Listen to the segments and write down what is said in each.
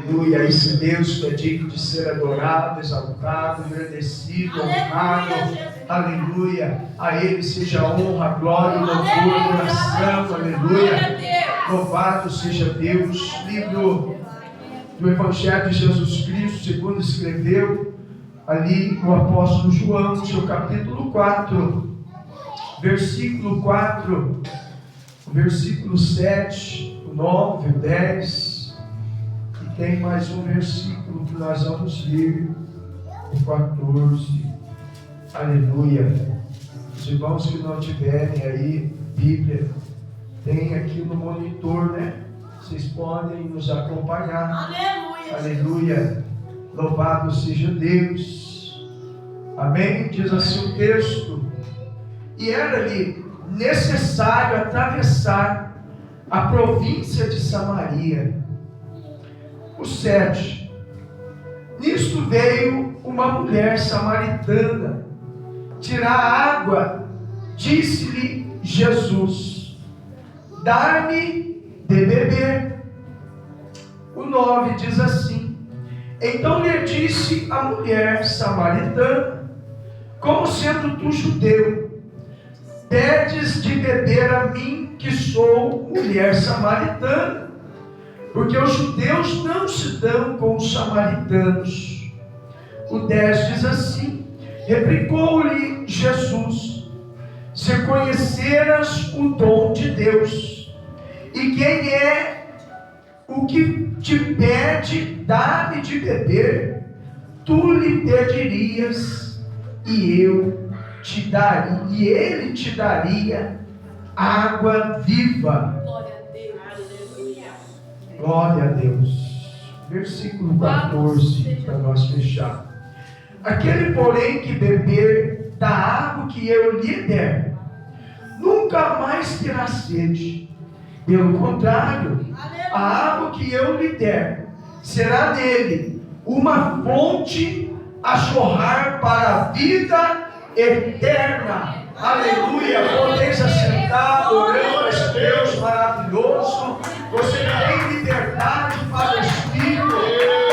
Aleluia. Esse Deus que é digno de ser adorado, exaltado, agradecido, honrado. Aleluia. A Ele seja a honra, a glória, o louvor, a adoração. Aleluia. Louvado seja Deus. Livro do Evangelho de Jesus Cristo, segundo escreveu ali o apóstolo João, no seu capítulo 4, versículo 4, versículo 7, o 9, o 10, e tem mais um versículo que nós vamos ler, o 14. Aleluia. Os irmãos que não tiverem aí Bíblia, tem aqui no monitor, né? Vocês podem nos acompanhar. Aleluia. Aleluia. Louvado seja Deus. Amém? Diz assim o texto. E era-lhe necessário atravessar a província de Samaria. O 7. Nisto veio uma mulher samaritana tirar água. Disse-lhe Jesus: dar-me de beber. O 9 diz assim: então lhe disse a mulher samaritana: como sendo tu judeu, pedes de beber a mim, que sou mulher samaritana? Porque os judeus não se dão com os samaritanos. O 10 diz assim: replicou-lhe Jesus: se conheceras o dom de Deus, e quem é o que te pede, dá-me de beber, tu lhe pedirias, e ele te daria água viva. Glória a Deus. Aleluia. Glória a Deus. Versículo 14, para nós fechar. Aquele, porém, que beber da água que eu lhe der, nunca mais terá sede. Pelo contrário, a água que eu lhe der será nele uma fonte a jorrar para a vida eterna. Aleluia. Podeis assentar adorando a esse Deus maravilhoso. Você tem liberdade para o Espírito.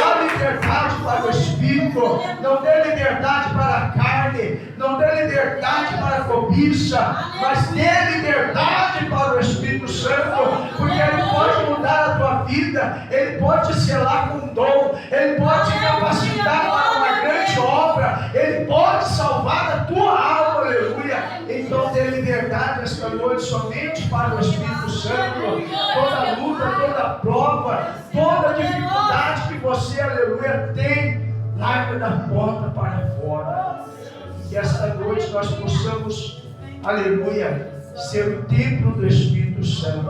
Dá liberdade para o Espírito. Não dê liberdade para a carne. Não dê liberdade para a cobiça. Mas dê liberdade para o Espírito Santo. Porque Ele pode mudar a tua vida. Ele pode te selar com um dom. Ele pode te capacitar para uma grande obra. Ele pode salvar a tua alma. Aleluia. Então dê liberdade esta noite somente para o Espírito Santo. Toda luta, toda prova, toda dificuldade que você, aleluia, tem, larga da porta para fora. Que esta noite nós possamos, aleluia, ser o templo do Espírito Santo.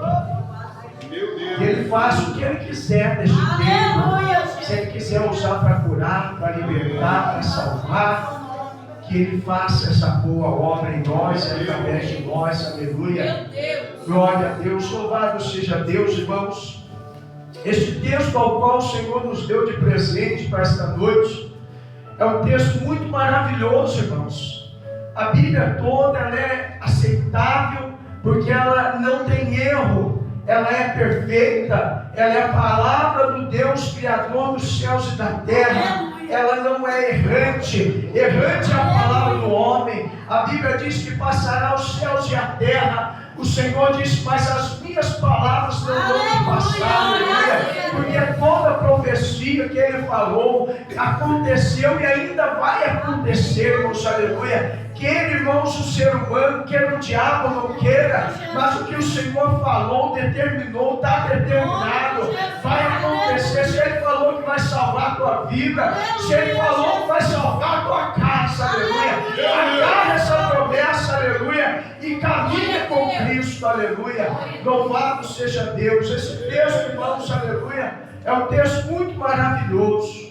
Que Ele faça o que Ele quiser neste templo. Se Ele quiser usar para curar, para libertar, para salvar, que Ele faça essa boa obra em nós, através de nós. Aleluia. Glória a Deus. Louvado seja Deus, irmãos. Este texto ao qual o Senhor nos deu de presente para esta noite é um texto muito maravilhoso, irmãos. A Bíblia toda ela é aceitável porque ela não tem erro. Ela é perfeita. Ela é a palavra do Deus Criador dos céus e da terra. Ela não é errante. Errante é a palavra do homem. A Bíblia diz que passará os céus e a terra. O Senhor diz: mas as minhas palavras não vão passar. Porque toda a profecia que Ele falou aconteceu e ainda vai acontecer, irmãos. Aleluia. Queira, irmãos, o ser humano, queira o diabo, não queira, mas o que o Senhor falou, determinou, está determinado, vai acontecer. Se Ele falou que vai salvar a tua vida, se Ele falou que vai salvar a tua casa, aleluia, agarra essa promessa, aleluia, e caminha com Cristo, aleluia. Louvado seja Deus. Esse texto, irmãos, aleluia, é um texto muito maravilhoso.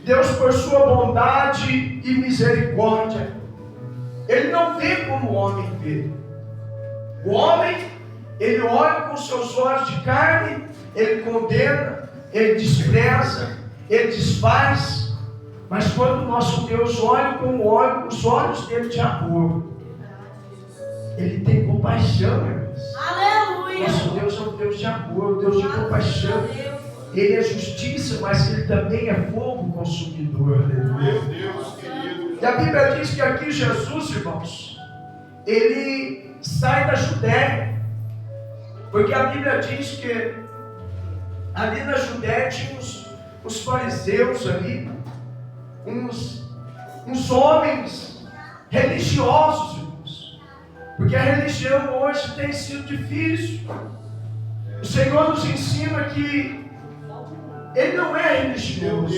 Deus, por sua bondade e misericórdia, Ele não vê como o homem vê. O homem, ele olha com seus olhos de carne, ele condena, ele despreza, ele desfaz. Mas quando o nosso Deus olha com os olhos dele de amor, Ele tem compaixão, irmãos. Aleluia. Nosso Deus é um Deus de amor, um Deus de compaixão. Ele é justiça, mas ele também é fogo consumidor. Meu Deus querido. E a Bíblia diz que aqui Jesus, irmãos, ele sai da Judéia, porque a Bíblia diz que ali na Judéia tinha os fariseus ali, uns homens religiosos, irmãos, porque a religião hoje tem sido difícil. O Senhor nos ensina que Ele não é religioso,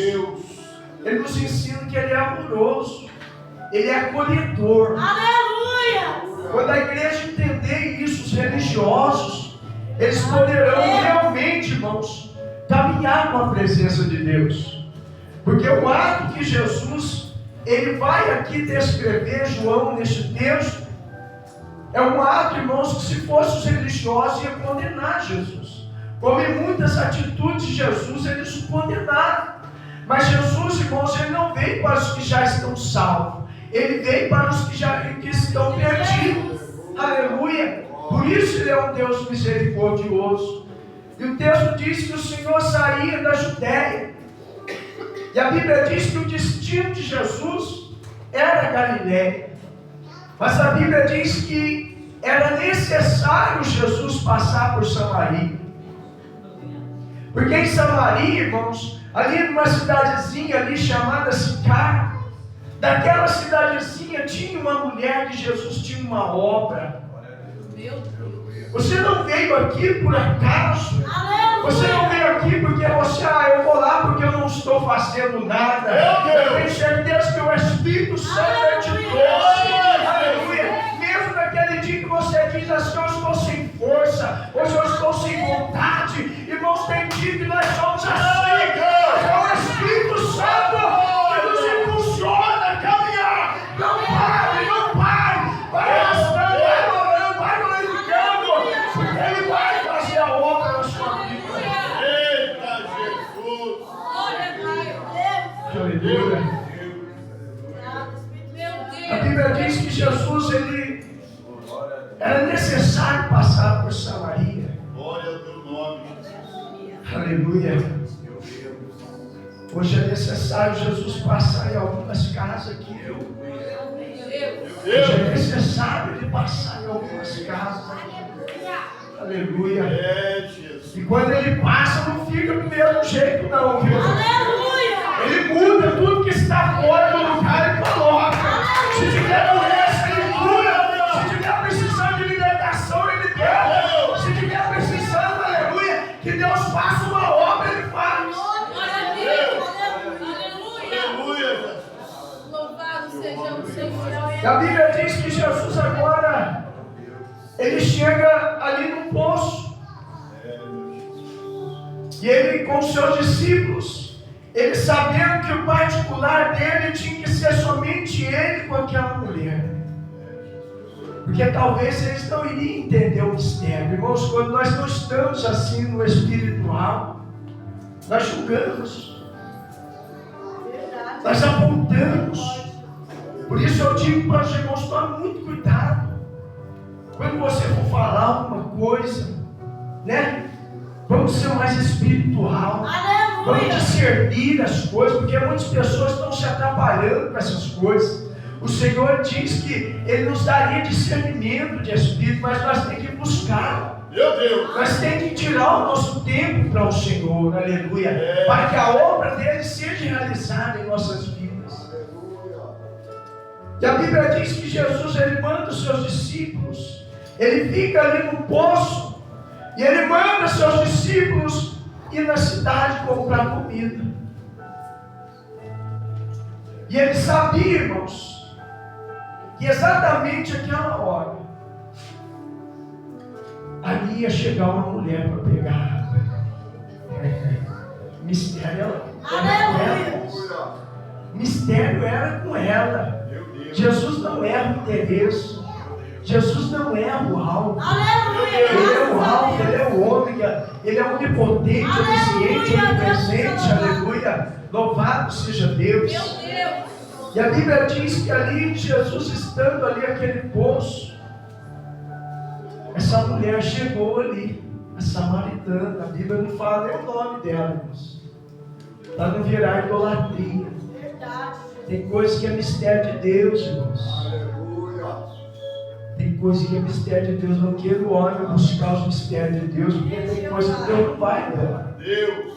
Ele nos ensina que Ele é amoroso, Ele é acolhedor. Aleluia! Quando a igreja entender isso, os religiosos, eles poderão realmente, irmãos, caminhar com a presença de Deus. Porque o ato que Jesus, ele vai aqui descrever, João, neste texto, é um ato, irmãos, que se fossem os religiosos ia condenar Jesus. Como em muitas atitudes de Jesus, eles o condenaram. Mas Jesus, irmãos, ele não veio para os que já estão salvos. Ele veio para os que estão perdidos. Aleluia! Por isso ele é um Deus misericordioso. E o texto diz que o Senhor saía da Judéia. E a Bíblia diz que o destino de Jesus era Galiléia. Mas a Bíblia diz que era necessário Jesus passar por Samaria. Porque em Samaria, irmãos, ali numa cidadezinha ali chamada Sicar, daquela cidadezinha tinha uma mulher que Jesus tinha uma obra. Você não veio aqui por acaso. Você não veio aqui porque você, eu vou lá porque eu não estou fazendo nada. Eu tenho certeza que o Espírito Santo te trouxe. Aleluia. Mesmo naquele dia que você diz assim, eu estou sem força, hoje eu estou sem vontade. Irmãos, tem dia que nós somos assim. Mas é o Espírito Santo que nos impulsiona a caminhar. Não pare, não pare. Vai arrastando, vai orando, vai glorificando. Porque Ele vai fazer a obra na sua vida. Eita Jesus. Aleluia. A Bíblia diz que Jesus, ele era necessário passar por Samaria. Glória ao teu nome. Aleluia. Hoje é necessário Jesus passar em algumas casas aqui. Hoje é necessário ele passar em algumas casas. Aleluia. É Jesus. E quando ele passa, não fica do mesmo jeito, não, viu? Ele muda tudo que está fora do lugar e coloca. Se tiver doença, ele cura. Se tiver precisando de libertação, ele liberta. Se tiver precisando, aleluia, que Deus faça uma obra, ele faz. Aleluia. Louvado seja o Senhor. E a Bíblia diz que Jesus agora, ele chega ali no poço. E ele com os seus discípulos, ele sabendo que o particular dele tinha que ser somente ele com aquela mulher. Porque talvez eles não iriam entender o mistério. Irmãos, quando nós não estamos assim no espiritual, nós julgamos, nós apontamos. Por isso eu digo para os irmãos, tome muito cuidado. Quando você for falar alguma coisa, né? Vamos ser mais espiritual. Vamos discernir as coisas, porque muitas pessoas estão se atrapalhando com essas coisas. O Senhor diz que Ele nos daria discernimento de espírito, mas nós temos que buscar. Meu Deus. Nós temos que tirar o nosso tempo para o Senhor, aleluia, para que a obra dele seja realizada em nossas vidas. E a Bíblia diz que Jesus, ele manda os seus discípulos, ele fica ali no poço, e ele manda os seus discípulos ir na cidade comprar comida. E ele sabia, irmãos, que exatamente aquela hora, ali ia chegar uma mulher para pegar água. Mistério era com ela. Mistério era com ela. Jesus não erra o endereço. Jesus não erra o alvo. Ele é o alvo, ele é o ômega. Ele é onipotente, onisciente, onipresente. Aleluia. Louvado seja Deus. E a Bíblia diz que ali, Jesus estando ali aquele poço, essa mulher chegou ali. A samaritana, a Bíblia não fala nem o nome dela, irmãos. Para não virar idolatria. Verdade. Tem coisa que é mistério de Deus, irmãos. Aleluia. Tem coisa que é mistério de Deus. Não queira o homem buscar os mistérios de Deus, porque tem coisa que Deus não vai revelar. Deus.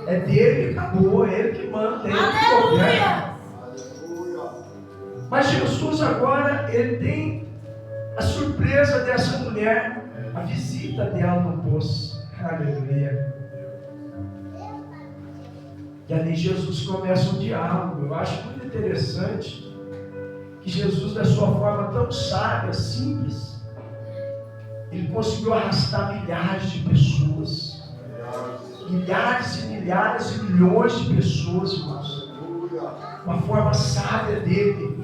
É dele que acabou, é ele que manda, é ele que governa. Aleluia. Mas Jesus agora, ele tem a surpresa dessa mulher, a visita dela no poço. Aleluia. E ali Jesus começa um diálogo. Eu acho muito interessante que Jesus, da sua forma tão sábia, simples, ele conseguiu arrastar milhares de pessoas. Milhares e milhares e milhões de pessoas, irmãos. Uma forma sábia dele.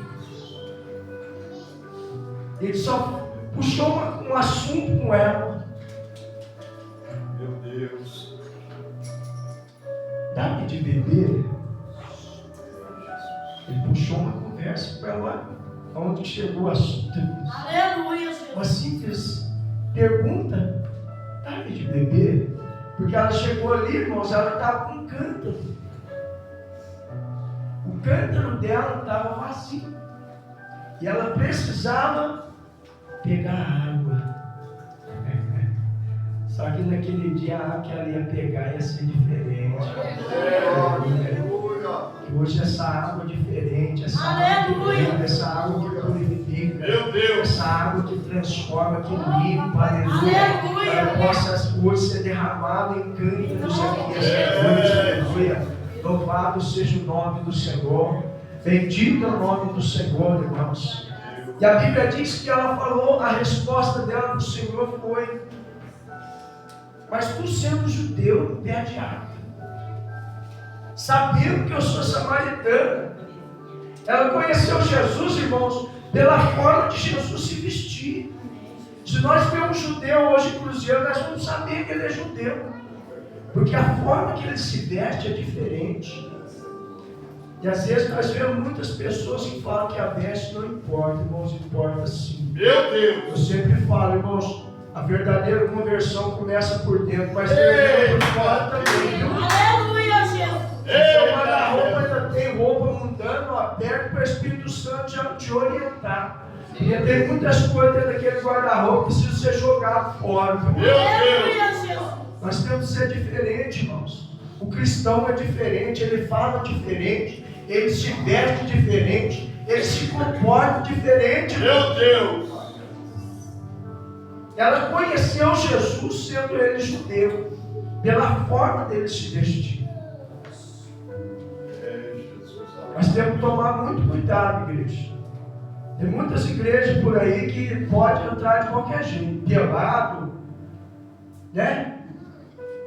Ele só puxou um assunto com ela. Meu Deus. Dá-me de beber. Ele puxou uma conversa com ela. Onde chegou o assunto. Aleluia, Jesus. Uma simples pergunta. Dá-me de beber. Porque ela chegou ali, irmãos, ela estava com um cântaro. O cântaro dela estava vazio. E ela precisava pegar água. Só que naquele dia a água que ela ia pegar ia ser diferente. Aleluia. E hoje essa água é diferente, essa água que limpa, essa água que purifica, Meu Deus. essa água que transforma, que limpa, aleluia. Ela possa hoje ser derramada em cântaros aqui essa noite, aleluia. Louvado seja o nome do Senhor. Bendito é o nome do Senhor, irmãos. E a Bíblia diz que ela falou, a resposta dela para o Senhor foi: mas tu sendo judeu, me pede água. Sabendo que eu sou samaritana. Ela conheceu Jesus, irmãos, pela forma de Jesus se vestir. Se nós vemos um judeu hoje cruzeiro, nós vamos saber que ele é judeu. Porque a forma que ele se veste é diferente. E às vezes nós vemos muitas pessoas que falam que a veste não importa, irmãos, importa sim. Meu Deus. Eu sempre falo, irmãos, a verdadeira conversão começa por dentro, mas termina por fora também, viu? Aleluia, Jesus. Seu guarda-roupa ainda tem roupa mundana, aberta para o Espírito Santo já te orientar. E tem muitas coisas dentro daquele guarda-roupa que precisam ser jogadas fora. Meu Deus. Aleluia, Jesus. Nós temos que ser diferente, irmãos. O cristão é diferente, ele fala diferente, ele se veste diferente, ele se comporta diferente. Meu Deus. Ela conheceu Jesus sendo ele judeu, pela forma dele se vestir. Nós temos que tomar muito cuidado, igreja. Tem muitas igrejas por aí que pode entrar de qualquer jeito, pelado, né?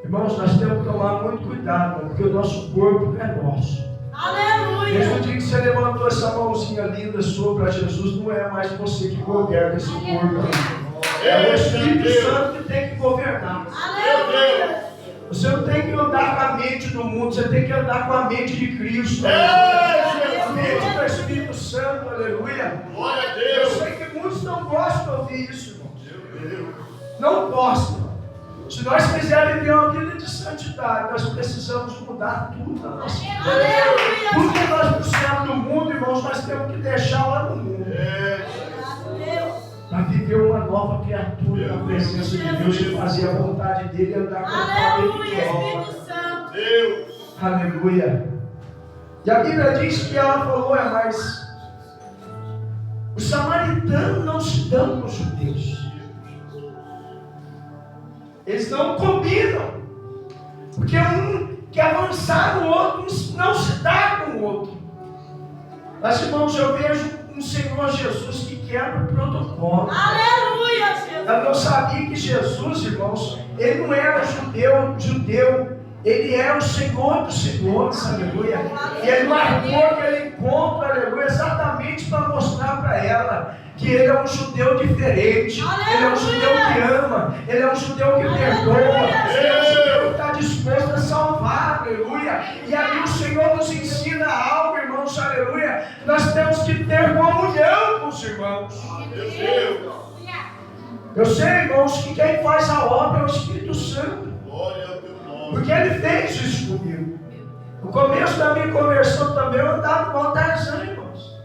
Irmãos, nós temos que tomar muito cuidado, porque o nosso corpo é nosso. Aleluia. Desde o dia que você levantou essa mãozinha linda sua para Jesus, não é mais você que governa esse corpo aí. É o Espírito Santo que tem que governar. Aleluia. Você não tem que andar com a mente do mundo, você tem que andar com a mente de Cristo. A mente do Espírito Santo, aleluia. Glória a Eu Deus. sei que muitos não gostam de ouvir isso, irmãos. Meu Deus. Não gostam. Se nós quisermos viver uma vida de santidade, nós precisamos mudar tudo na nossa vida. Aleluia. Tudo que nós buscamos no mundo, irmãos, nós temos que deixar lá no mundo. Para viver uma nova criatura na presença de Deus e fazer a vontade dele e andar com a Aleluia, ele. Espírito Santo. Deus. Aleluia. E a Bíblia diz que ela falou, mas os samaritanos não se dão com os judeus. Eles não combinam. Porque um quer avançar no outro, não se dá com o outro. Mas, irmãos, eu vejo um Senhor Jesus que quebra o protocolo. Aleluia, Jesus. Eu não sabia que Jesus, irmãos, ele não era judeu, ele é o Senhor dos senhores, aleluia. E ele marcou aquele encontro, aleluia, exatamente para mostrar para ela que ele é um judeu diferente, ele é um judeu que ama, ele é um judeu que perdoa, ele é um judeu que está disposto a salvar, aleluia. E ali o Senhor nos ensina algo, irmãos, aleluia. Nós temos que ter comunhão com os irmãos. Meu Deus. Eu sei, irmãos, que quem faz a obra é o Espírito Santo. Glória ao teu nome. Porque ele fez isso comigo. No começo da minha conversão também eu andava igual Tarzan, irmãos.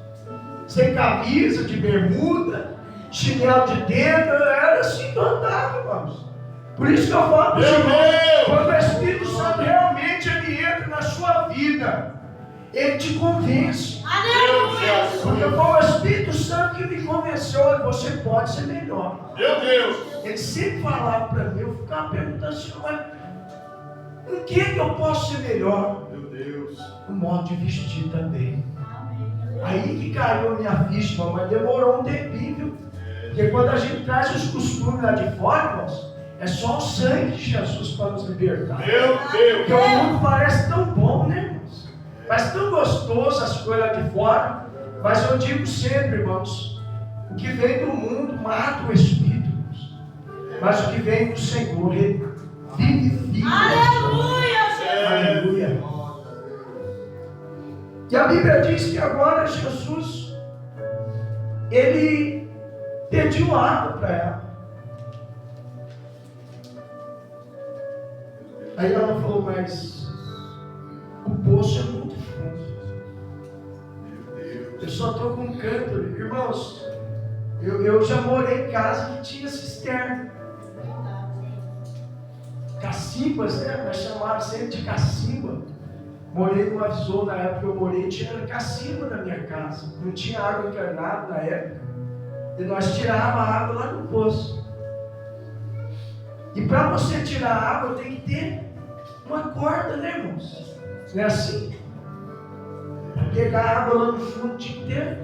Sem camisa, de bermuda, chinelo de dedo, era assim que eu andava, irmãos. Por isso que eu falo para você, quando o Espírito Santo realmente ele entra na sua vida, ele te convence. Aleluia. Porque foi o Espírito Santo que me convenceu, olha, você pode ser melhor. Meu Deus. Ele sempre falava para mim, eu ficava perguntando assim, mas em que eu posso ser melhor? Meu Deus. No modo de vestir também. Aí que caiu a minha ficha, mas demorou um tempinho, viu? Porque quando a gente traz os costumes lá de fora, irmãos, é só o sangue de Jesus para nos libertar. Meu Deus. Porque o mundo parece tão bom, né, irmãos? Parece tão gostoso as coisas lá de fora. Mas eu digo sempre, irmãos, o que vem do mundo mata o espírito, irmãos. Mas o que vem do Senhor, ele vivifica. Aleluia, Jesus. Aleluia. E a Bíblia diz que agora Jesus, ele pediu água para ela. Aí ela falou, mas o poço é muito fundo. Eu só estou com um cântaro. Irmãos, eu já morei em casa que tinha cisterna. Cacimbas, né? Nós chamávamos sempre de cacimba. Morei numa zona, na época que eu morei, tinha cacimba na minha casa. Não tinha água encarnada na época. E nós tirávamos a água lá no poço. E para você tirar a água tem que ter uma corda, né, irmãos? Não é assim? Para pegar a água lá no fundo tinha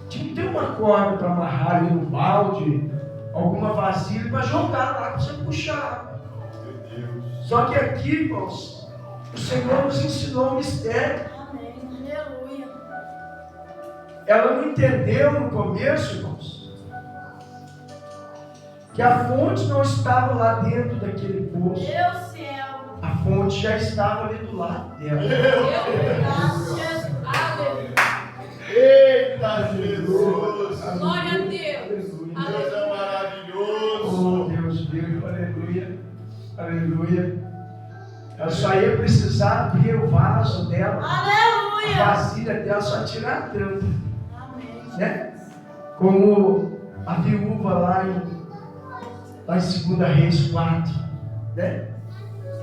que ter uma corda para amarrar ali no balde, alguma vasilha para jogar lá para você puxar a água. Meu Deus. Só que aqui, irmãos, o Senhor nos ensinou um mistério. Amém. Aleluia. Ela não entendeu no começo, irmãos, que a fonte não estava lá dentro daquele poço. Meu céu. A fonte já estava ali do lado dela. Obrigado, Jesus. Aleluia. Eita Jesus. Glória a Deus. Deus é maravilhoso. Oh, Deus meu, aleluia, aleluia. Ela só ia precisar abrir o vaso dela, a Aleluia. vasilha dela, só tirar a tampa, Amém. né? Como a viúva lá em 2 Reis 4, né?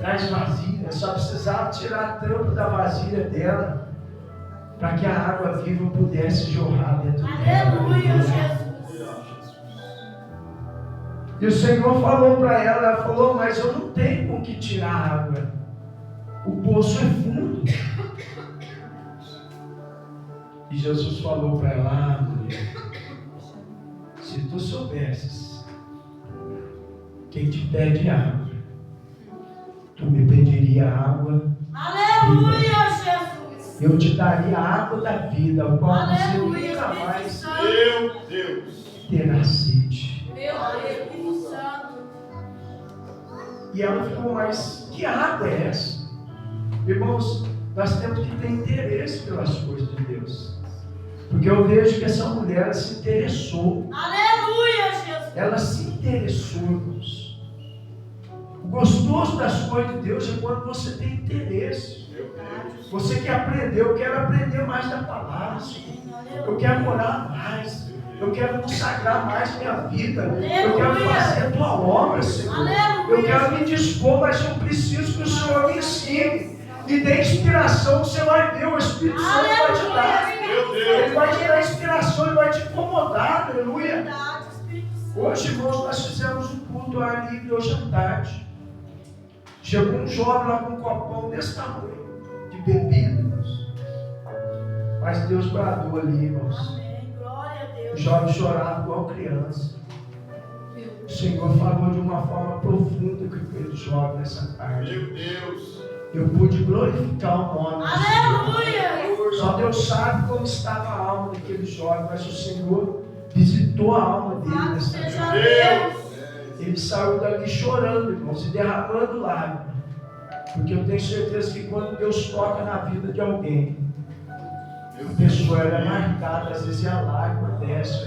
Traz vasilha, só precisava tirar a tampa da vasilha dela para que a água viva pudesse jorrar dentro dela. Aleluia, Jesus. E o Senhor falou para ela falou, mas eu não tenho com que tirar a água. O poço é fundo. E Jesus falou para ela, mulher, se tu soubesses quem te pede água, tu me pediria água. Aleluia, Jesus. Eu te daria a água da vida, o qual você Aleluia, nunca Espírito mais Santo. Meu Deus. terá sede. Meu Deus, Espírito Santo. E ela ficou, mas que água é essa? Irmãos, nós temos que ter interesse pelas coisas de Deus. Porque eu vejo que essa mulher ela se interessou. Aleluia, Jesus. Ela se interessou, irmãos. O gostoso das coisas de Deus é quando você tem interesse. Meu Deus. Você que aprendeu, eu quero aprender mais da palavra, Senhor. Eu quero orar mais. Eu quero consagrar mais minha vida. Eu quero fazer a tua obra, Senhor. Eu quero me dispor, mas eu preciso que o Senhor me ensine. Me dê inspiração, você vai ver, o Espírito Santo vai te dar. Meu Ele Deus. vai te dar inspiração, ele vai te incomodar, aleluia. Verdade, Espírito Santo. Hoje, irmãos, nós fizemos um culto ao ar livre hoje à tarde. Chegou um jovem lá com um copão desse tamanho, de bebida, irmãos. Mas Deus bradou ali, irmãos. Amém. Glória a O Deus. jovem chorava igual criança. O Senhor falou de uma forma profunda com aquele jovem nessa tarde. Meu Deus. Eu pude glorificar o nome do Senhor. Aleluia. Só Deus sabe como estava a alma daquele jovem, mas o Senhor visitou a alma dele Louvado nessa seja tarde. Deus. Ele saiu dali chorando, irmãos, e derramando lágrimas. Porque eu tenho certeza que quando Deus toca na vida de alguém, a pessoa ela é marcada, às vezes a lágrima desce,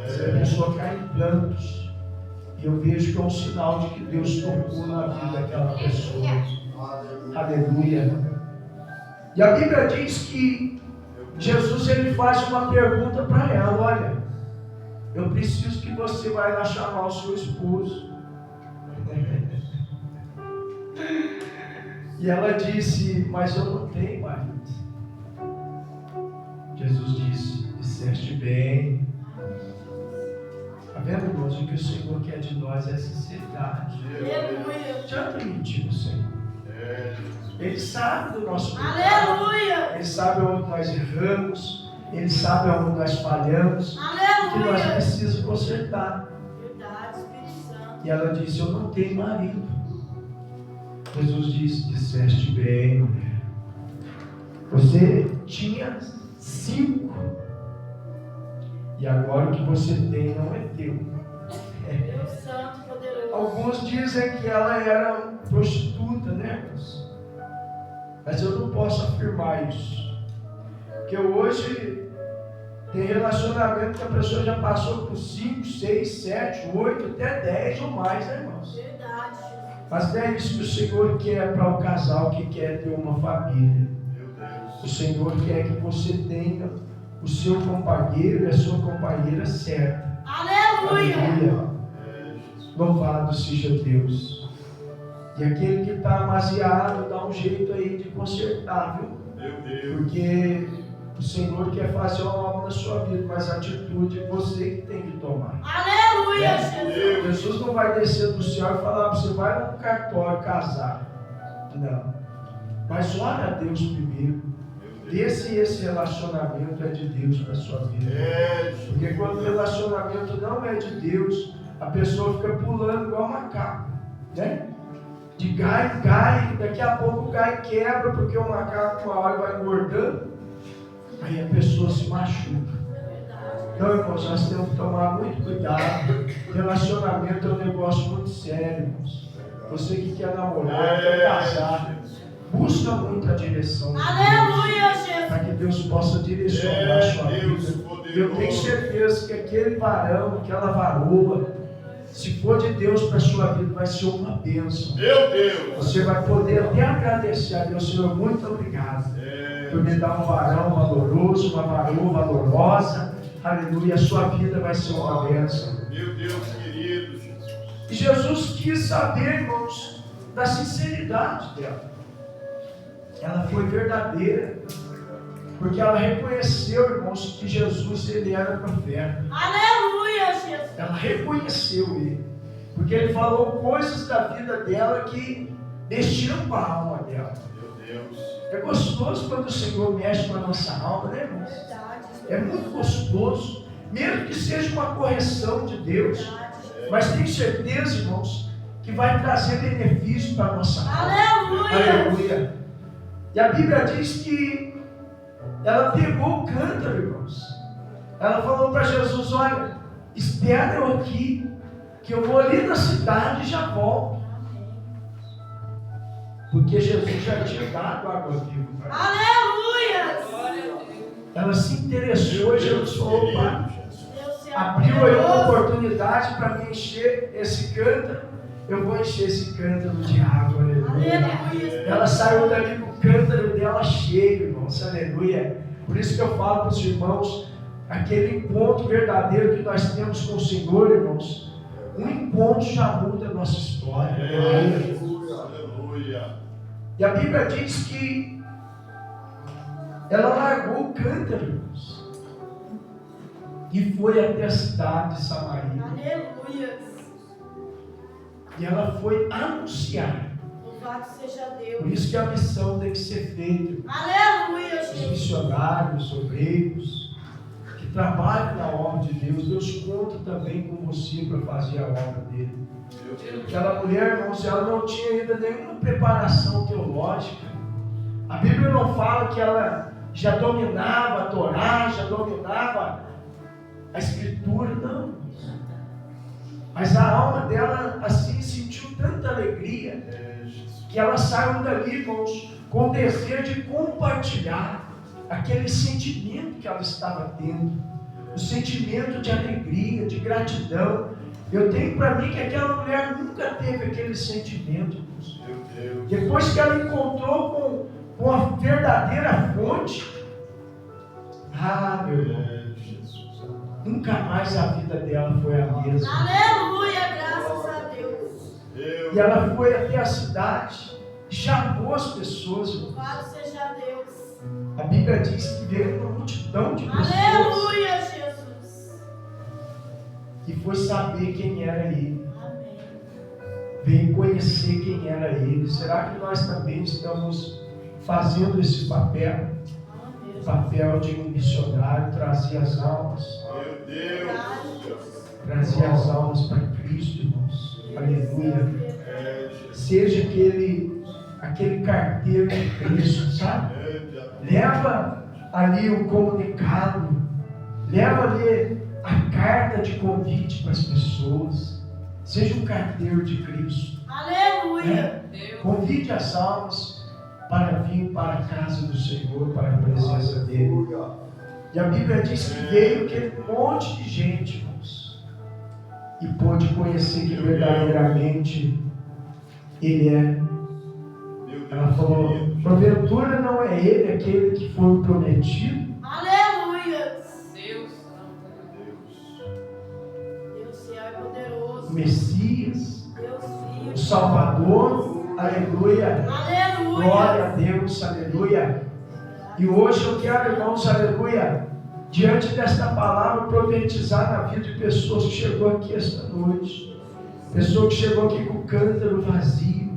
às vezes a pessoa cai em prantos. E eu vejo que é um sinal de que Deus tocou na vida daquela pessoa. Aleluia. E a Bíblia diz que Jesus ele faz uma pergunta para ela: olha, eu preciso que você vá lá chamar o seu esposo. E ela disse: mas eu não tenho marido. Jesus disse: disseste bem. Está vendo, irmãos? O que o Senhor quer de nós é sinceridade. Aleluia. Não adianta mentir no Senhor. Ele sabe do nosso pecado. Aleluia. Ele sabe onde nós erramos. Ele sabe onde nós falhamos. O que nós Aleluia. precisamos consertar. Verdade, Espírito Santo. E ela disse: eu não tenho marido. Jesus disse: disseste bem, mulher. Você tinha 5. E agora o que você tem não é teu. Deus Santo, poderoso. Alguns dizem que ela era prostituta, né, irmãos? Mas eu não posso afirmar isso. Porque hoje tem relacionamento que a pessoa já passou por 5, 6, 7, 8, até 10 ou mais, né, irmãos? Verdade, Jesus. Mas não é isso que o Senhor quer para o casal que quer ter uma família. O Senhor quer que você tenha o seu companheiro e a sua companheira certa. Aleluia. Louvado seja Deus. E aquele que está amaziado, dá um jeito aí de consertar, viu? Meu Deus. Porque o Senhor quer fazer uma obra na sua vida, mas a atitude é você que tem que tomar. Aleluia, Jesus. Jesus não vai descer do céu e falar para você: vai lá no cartório casar. Não. Mas ora a Deus primeiro. Vê se esse relacionamento é de Deus para a sua vida. Porque quando o relacionamento não é de Deus, a pessoa fica pulando igual macaco, né? De galho em galho, daqui a pouco o galho quebra, porque o macaco uma hora vai engordando, aí a pessoa se machuca. Então, irmãos, nós temos que tomar muito cuidado. Relacionamento é um negócio muito sério, irmãos. Você que quer namorar, quer casar, busca muito a direção de Deus, Aleluia, Jesus. para que Deus possa direcionar a sua vida. Eu tenho certeza que aquele varão, aquela varoa, se for de Deus para a sua vida, vai ser uma bênção. Meu Deus. Você vai poder até agradecer a Deus: Senhor, muito obrigado por me dar um varão valoroso, uma varoa valorosa. Aleluia, a sua vida vai ser uma bênção. Meu Deus querido, Jesus. E Jesus quis saber, irmãos, da sinceridade dela. Ela foi verdadeira, porque ela reconheceu, irmãos, que Jesus ele era profeta. Aleluia, Jesus. Ela reconheceu ele, porque ele falou coisas da vida dela que mexiam com a alma dela. Meu Deus. É gostoso quando o Senhor mexe com a nossa alma, né, irmãos? Verdade, É muito gostoso, mesmo que seja uma correção de Deus, mas tenho certeza, irmãos, que vai trazer benefício para a nossa alma. Aleluia. Aleluia. E a Bíblia diz que ela pegou o cântaro, irmãos. Ela falou para Jesus: olha, espera eu aqui, que eu vou ali na cidade e já volto. Porque Jesus já tinha dado água viva para ela. Aleluia. Ela se interessou e Jesus falou: opa, Deus se abriu aí uma poderoso. oportunidade para me encher esse cântaro. Eu vou encher esse cântaro de água. Aleluia. Aleluia. Ela saiu dali com o cântaro dela cheio, irmãos. Aleluia. Por isso que eu falo para os irmãos, aquele encontro verdadeiro que nós temos com o Senhor, irmãos, um encontro já muda a nossa história. Aleluia. Aleluia. E a Bíblia diz que ela largou o cântaro, irmãos, e foi até a cidade de Samaria. Aleluia. E ela foi anunciar. Louvado seja Por Deus. isso que a missão tem que ser feita. Aleluia, Os Jesus. missionários, obreiros, que trabalham na obra de Deus, Deus conta também com você para fazer a obra dele. Meu Deus. Aquela mulher, irmãos, ela não tinha ainda nenhuma preparação teológica. A Bíblia não fala que ela já dominava a Torá, já dominava a Escritura, não. Mas a alma dela, assim, sentiu tanta alegria, que ela saiu dali, irmãos, com o desejo de compartilhar aquele sentimento que ela estava tendo, o sentimento de alegria, de gratidão. Eu tenho para mim que aquela mulher nunca teve aquele sentimento. Meu Deus. Depois que ela encontrou com a verdadeira fonte, meu irmão, Jesus. nunca mais a vida dela foi a mesma. Aleluia, graças a Deus. Deus. E ela foi até a cidade, chamou as pessoas. Louvado seja Deus. A Bíblia diz que veio uma multidão de pessoas Aleluia, Jesus. e foi saber quem era ele. Amém. Veio conhecer quem era ele. Será que nós também estamos fazendo esse papel? O papel de um missionário, trazer as almas, Meu Deus. trazer as almas para Cristo, irmãos. Aleluia. É, Jesus. Seja aquele carteiro de Cristo, sabe? Leva ali o comunicado, leva ali a carta de convite para as pessoas. Seja um carteiro de Cristo. Aleluia. Convide as almas para vir para a casa do Senhor, para a presença dele. E a Bíblia diz que veio aquele monte de gente, irmãos, e pôde conhecer que verdadeiramente ele é. Meu Ela Deus. falou: porventura não é ele aquele que foi o prometido? Aleluia. Deus. Deus fiel e O poderoso. Messias, Deus o vivo. Salvador, aleluia. Glória Aleluia. a Deus, aleluia. E hoje eu quero, irmãos, aleluia, diante desta palavra, profetizar na vida de pessoas que chegou aqui esta noite. Pessoa que chegou aqui com o cântaro vazio.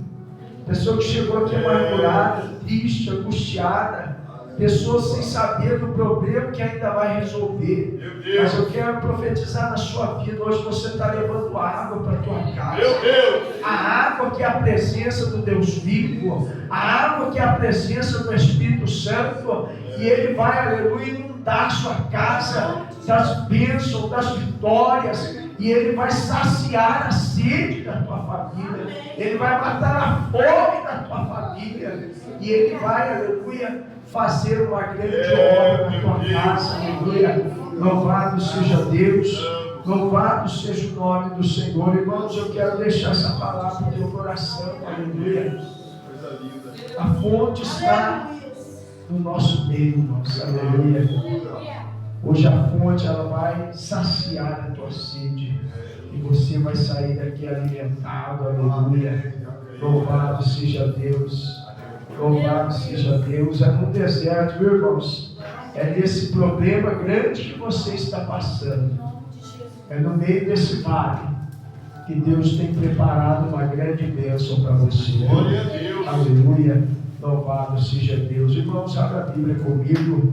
Pessoa que chegou aqui amargurada, triste, angustiada. Pessoas sem saber do problema que ainda vai resolver. Meu Mas Deus. eu quero profetizar na sua vida. Hoje você está levando água para a tua casa. Meu Deus. A água que é a presença do Deus vivo, a água que é a presença do Espírito Santo, e Ele vai, aleluia, inundar a sua casa das bênçãos, das vitórias, e Ele vai saciar a sede da tua família, Ele vai matar a fome da tua família, e Ele vai, aleluia, fazer uma grande obra na tua casa, aleluia. Louvado seja Deus. Louvado seja o nome do Senhor. Irmãos, eu quero deixar essa palavra no teu coração. Aleluia. Coisa linda. A fonte está no nosso meio, irmãos. Aleluia. Hoje a fonte ela vai saciar a tua sede. E você vai sair daqui alimentado. Aleluia. Louvado seja Deus. Louvado seja Deus. É no deserto, viu, irmãos? É nesse problema grande que você está passando. É no meio desse vale que Deus tem preparado uma grande bênção para você. Glória a Deus. Aleluia. Louvado seja Deus. Irmãos, abra a Bíblia comigo.